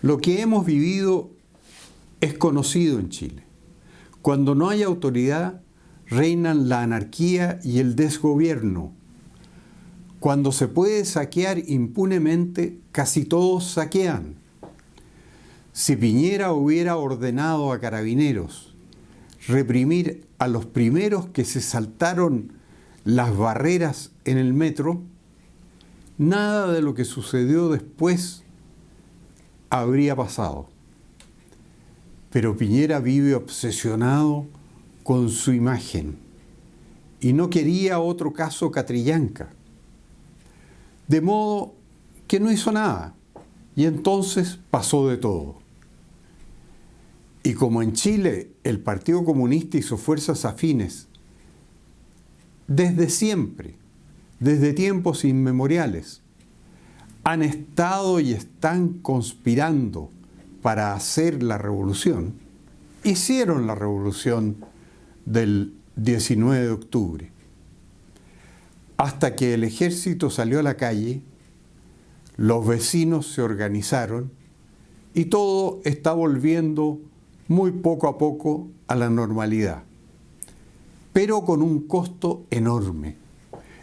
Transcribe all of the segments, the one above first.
Lo que hemos vivido es conocido en Chile. Cuando no hay autoridad, reinan la anarquía y el desgobierno. Cuando se puede saquear impunemente, casi todos saquean. Si Piñera hubiera ordenado a Carabineros reprimir a los primeros que se saltaron las barreras en el metro, nada de lo que sucedió después habría pasado. Pero Piñera vive obsesionado con su imagen y no quería otro caso Catrillanca. De modo que no hizo nada y entonces pasó de todo. Y como en Chile el Partido Comunista y sus fuerzas afines, desde siempre, desde tiempos inmemoriales, han estado y están conspirando para hacer la revolución, hicieron la revolución del 19 de octubre. Hasta que el ejército salió a la calle, los vecinos se organizaron y todo está volviendo muy poco a poco a la normalidad, pero con un costo enorme.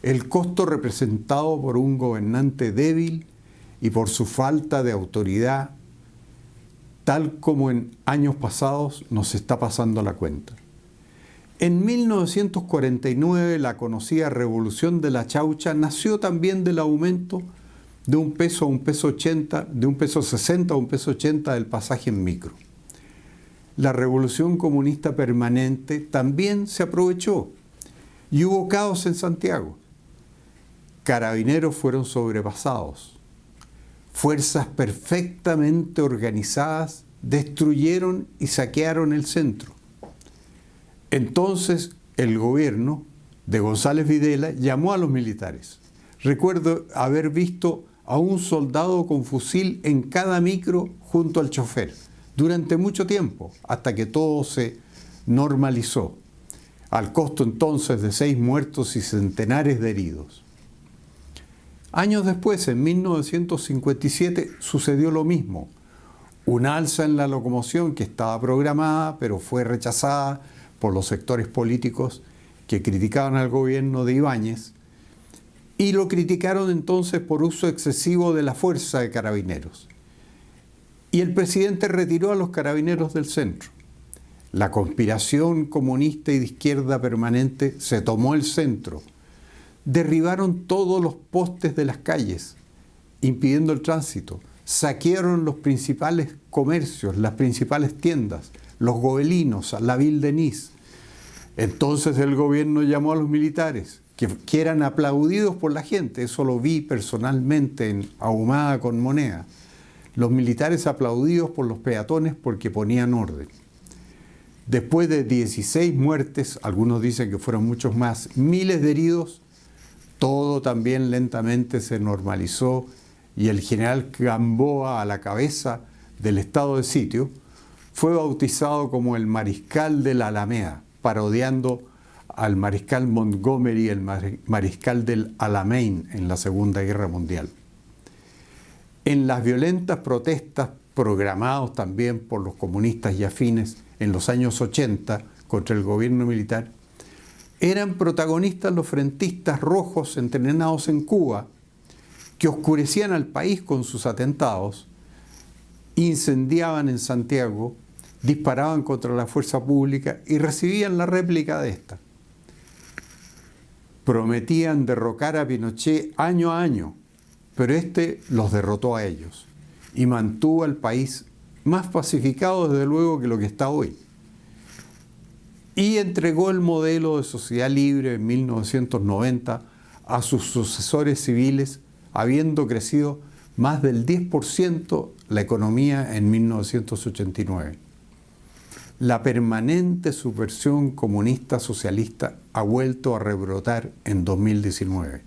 El costo representado por un gobernante débil y por su falta de autoridad, tal como en años pasados nos está pasando la cuenta. En 1949, la conocida Revolución de la Chaucha nació también del aumento de un peso a un peso 80, de un peso 60 a un peso 80 del pasaje en micro. La Revolución Comunista Permanente también se aprovechó y hubo caos en Santiago. Carabineros fueron sobrepasados. Fuerzas perfectamente organizadas destruyeron y saquearon el centro. Entonces el gobierno de González Videla llamó a los militares. Recuerdo haber visto a un soldado con fusil en cada micro junto al chofer durante mucho tiempo, hasta que todo se normalizó, al costo entonces de 6 muertos y centenares de heridos. Años después, en 1957, sucedió lo mismo. Un alza en la locomoción que estaba programada, pero fue rechazada por los sectores políticos que criticaban al gobierno de Ibáñez y lo criticaron entonces por uso excesivo de la fuerza de Carabineros. Y el presidente retiró a los Carabineros del centro. La conspiración comunista y de izquierda permanente se tomó el centro. Derribaron todos los postes de las calles, impidiendo el tránsito. Saquearon los principales comercios, las principales tiendas, los gobelinos, la Ville de Nice. Entonces el gobierno llamó a los militares, que eran aplaudidos por la gente. Eso lo vi personalmente en Ahumada con Moneda. Los militares aplaudidos por los peatones porque ponían orden. Después de 16 muertes, algunos dicen que fueron muchos más, miles de heridos, todo también lentamente se normalizó y el general Gamboa, a la cabeza del estado de sitio, fue bautizado como el mariscal de la Alameda, parodiando al mariscal Montgomery, el mariscal del Alamein en la Segunda Guerra Mundial. En las violentas protestas programadas también por los comunistas y afines en los años 80 contra el gobierno militar, eran protagonistas los frentistas rojos entrenados en Cuba, que oscurecían al país con sus atentados, incendiaban en Santiago, disparaban contra la fuerza pública y recibían la réplica de esta. Prometían derrocar a Pinochet año a año, pero este los derrotó a ellos y mantuvo al país más pacificado desde luego que lo que está hoy. Y entregó el modelo de sociedad libre en 1990 a sus sucesores civiles, habiendo crecido más del 10% la economía en 1989. La permanente subversión comunista socialista ha vuelto a rebrotar en 2019.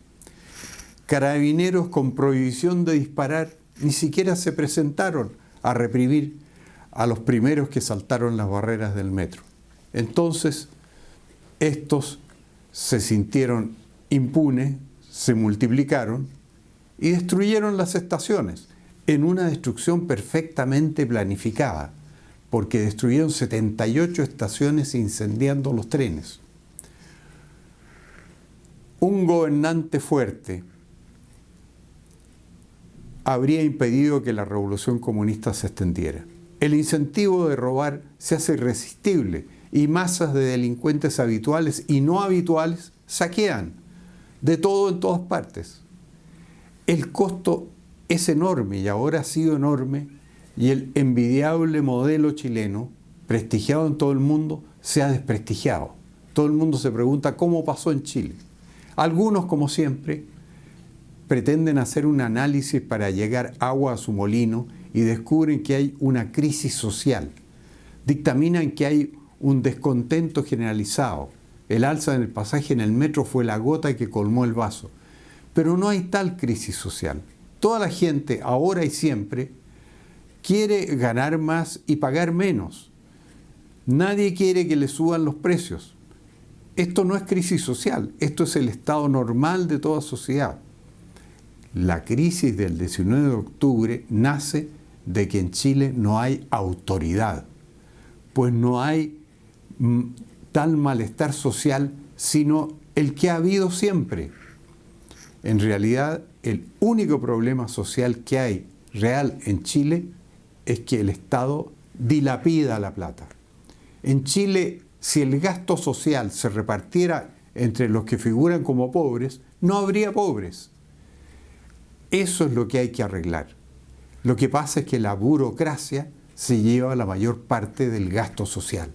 Carabineros con prohibición de disparar ni siquiera se presentaron a reprimir a los primeros que saltaron las barreras del metro. Entonces, estos se sintieron impunes, se multiplicaron y destruyeron las estaciones. en una destrucción perfectamente planificada, porque destruyeron 78 estaciones incendiando los trenes. Un gobernante fuerte habría impedido que la revolución comunista se extendiera. El incentivo de robar se hace irresistible y masas de delincuentes habituales y no habituales saquean de todo en todas partes. El costo es enorme y ahora ha sido enorme, y el envidiable modelo chileno, prestigiado en todo el mundo, se ha desprestigiado. Todo el mundo se pregunta cómo pasó en Chile. Algunos, como siempre, pretenden hacer un análisis para llegar agua a su molino y descubren que hay una crisis social. Dictaminan que hay un descontento generalizado. El alza en el pasaje en el metro fue la gota que colmó el vaso. Pero no hay tal crisis social. Toda la gente, ahora y siempre, quiere ganar más y pagar menos. Nadie quiere que le suban los precios. Esto no es crisis social, esto es el estado normal de toda sociedad. La crisis del 19 de octubre nace de que en Chile no hay autoridad, pues no hay tal malestar social, sino el que ha habido siempre. En realidad, el único problema social que hay real en Chile es que el Estado dilapida la plata. En Chile, si el gasto social se repartiera entre los que figuran como pobres, no habría pobres. Eso es lo que hay que arreglar. Lo que pasa es que la burocracia se lleva la mayor parte del gasto social.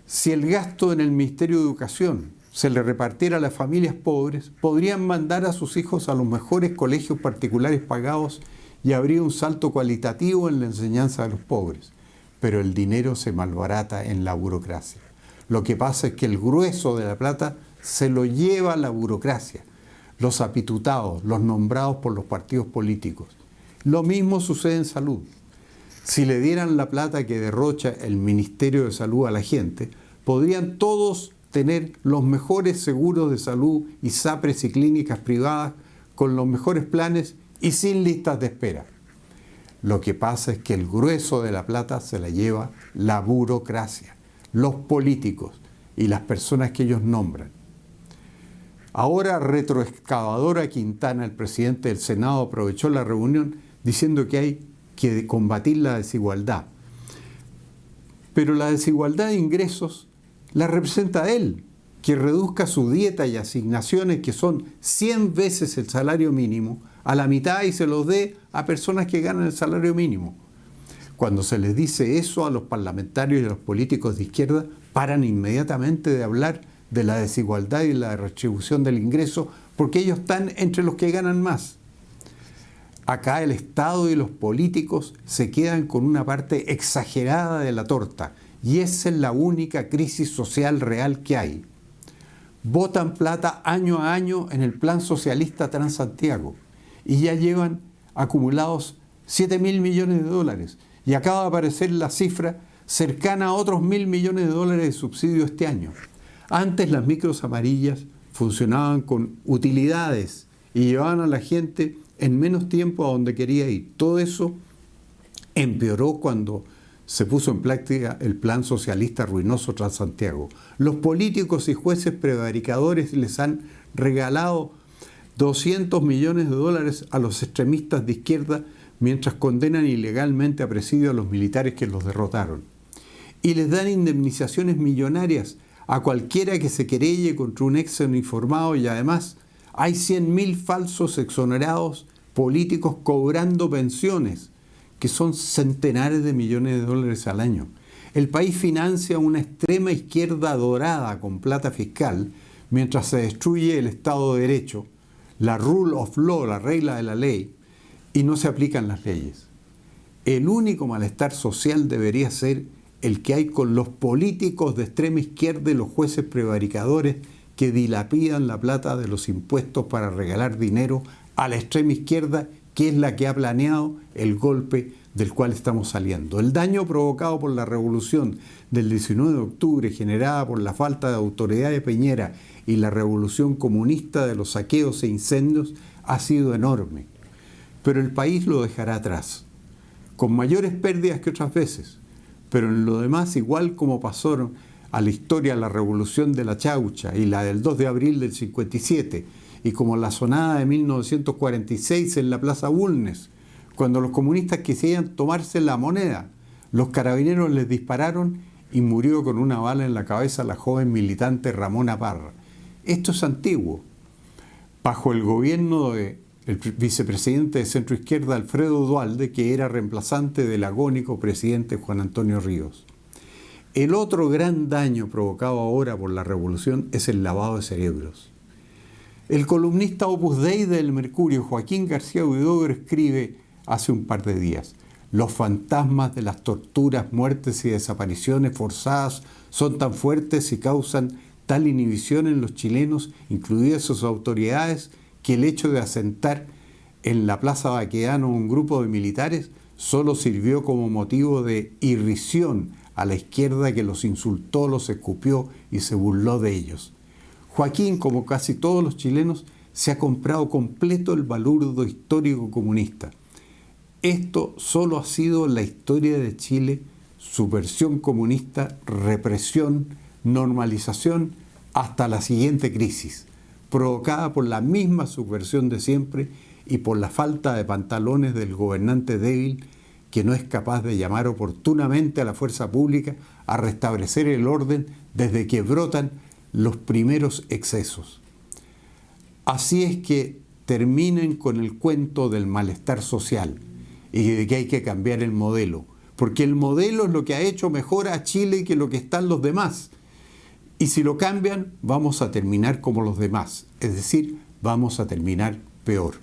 Si el gasto en el Ministerio de Educación se le repartiera a las familias pobres, podrían mandar a sus hijos a los mejores colegios particulares pagados y habría un salto cualitativo en la enseñanza de los pobres. Pero el dinero se malbarata en la burocracia. Lo que pasa es que el grueso de la plata se lo lleva la burocracia, los apitutados, los nombrados por los partidos políticos. Lo mismo sucede en salud. Si le dieran la plata que derrocha el Ministerio de Salud a la gente, podrían todos tener los mejores seguros de salud y SAPRES y clínicas privadas con los mejores planes y sin listas de espera. Lo que pasa es que el grueso de la plata se la lleva la burocracia, los políticos y las personas que ellos nombran. Ahora Retroexcavadora Quintana, el presidente del Senado, aprovechó la reunión diciendo que hay que combatir la desigualdad. Pero la desigualdad de ingresos la representa él, que reduzca su dieta y asignaciones, que son 100 veces el salario mínimo, a la mitad y se los dé a personas que ganan el salario mínimo. Cuando se les dice eso a los parlamentarios y a los políticos de izquierda, paran inmediatamente de hablar de la desigualdad y la redistribución del ingreso, porque ellos están entre los que ganan más. Acá el Estado y los políticos se quedan con una parte exagerada de la torta, y esa es la única crisis social real que hay. Botan plata año a año en el Plan Socialista Transantiago y ya llevan acumulados 7.000 millones de dólares y acaba de aparecer la cifra cercana a otros 1.000 millones de dólares de subsidio este año. Antes las micros amarillas funcionaban con utilidades y llevaban a la gente en menos tiempo a donde quería ir. Todo eso empeoró cuando se puso en práctica el plan socialista ruinoso Transantiago. Los políticos y jueces prevaricadores les han regalado 200 millones de dólares a los extremistas de izquierda mientras condenan ilegalmente a presidio a los militares que los derrotaron. Y les dan indemnizaciones millonarias a cualquiera que se querelle contra un ex uniformado, y además hay 100.000 falsos exonerados políticos cobrando pensiones, que son centenares de millones de dólares al año. El país financia una extrema izquierda dorada con plata fiscal, mientras se destruye el Estado de Derecho, la rule of law, la regla de la ley, y no se aplican las leyes. El único malestar social debería ser el que hay con los políticos de extrema izquierda y los jueces prevaricadores que dilapidan la plata de los impuestos para regalar dinero a la extrema izquierda, que es la que ha planeado el golpe del cual estamos saliendo. El daño provocado por la revolución del 19 de octubre, generada por la falta de autoridad de Piñera y la revolución comunista de los saqueos e incendios, ha sido enorme. pero el país lo dejará atrás, con mayores pérdidas que otras veces, pero en lo demás, igual como pasaron a la historia la revolución de la Chaucha y la del 2 de abril del 57, y como la sonada de 1946 en la Plaza Bulnes, cuando los comunistas quisieran tomarse la moneda, los carabineros les dispararon y murió con una bala en la cabeza la joven militante Ramona Parra. Esto es antiguo. Bajo el gobierno del vicepresidente de centro izquierda Alfredo Duhalde, que era reemplazante del agónico presidente Juan Antonio Ríos. El otro gran daño provocado ahora por la revolución es el lavado de cerebros. El columnista Opus Dei del Mercurio, Joaquín García Huidobro, escribe hace un par de días: los fantasmas de las torturas, muertes y desapariciones forzadas son tan fuertes y causan tal inhibición en los chilenos, incluidas sus autoridades, que el hecho de asentar en la Plaza Baquedano un grupo de militares solo sirvió como motivo de irrisión a la izquierda, que los insultó, los escupió y se burló de ellos. Joaquín, como casi todos los chilenos, se ha comprado completo el balurdo histórico comunista. Esto solo ha sido la historia de Chile, subversión comunista, represión, normalización, hasta la siguiente crisis, provocada por la misma subversión de siempre y por la falta de pantalones del gobernante débil, que no es capaz de llamar oportunamente a la fuerza pública a restablecer el orden desde que brotan los primeros excesos. Así es que terminen con el cuento del malestar social y de que hay que cambiar el modelo, porque el modelo es lo que ha hecho mejor a Chile que lo que están los demás. Y si lo cambian, vamos a terminar como los demás, es decir, vamos a terminar peor.